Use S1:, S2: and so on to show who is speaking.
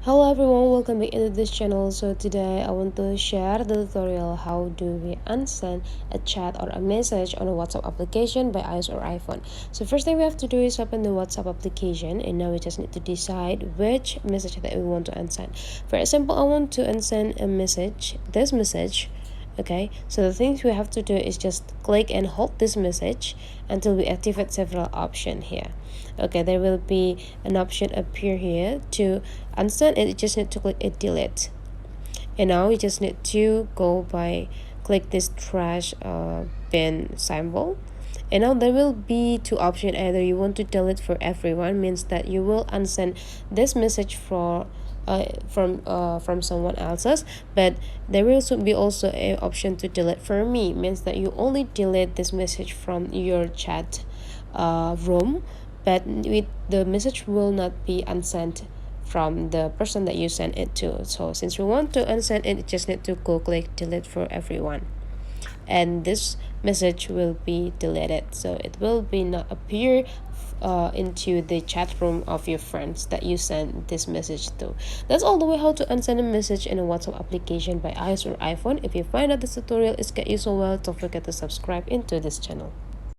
S1: Hello everyone, welcome back into this channel. So today I want to share the tutorial how do we unsend a chat or a message on a WhatsApp application by iOS or iPhone. So first thing we have to do is open the WhatsApp application, and now we just need to decide which message that we want to unsend. For example, I want to unsend a message, this message. Okay, so the things we have to do is just click and hold this message until we activate several options here. Okay, there will be an option appear here to unsend it. You just need to click it delete, and now you just need to go by click this trash bin symbol. And now there will be two options. Either you want to delete for everyone, means that you will unsend this message from someone else's, but there will also be an option to delete for me, means that you only delete this message from your chat room, but the message will not be unsent from the person that you send it to. So since we want to unsend it, you just need to go click delete for everyone, and this message will be deleted, so it will be not appear into the chat room of your friends that you send this message to. That's all the way how to unsend a message in a WhatsApp application by iOS or iPhone. If you find that this tutorial is get you so well, don't forget to subscribe into this channel.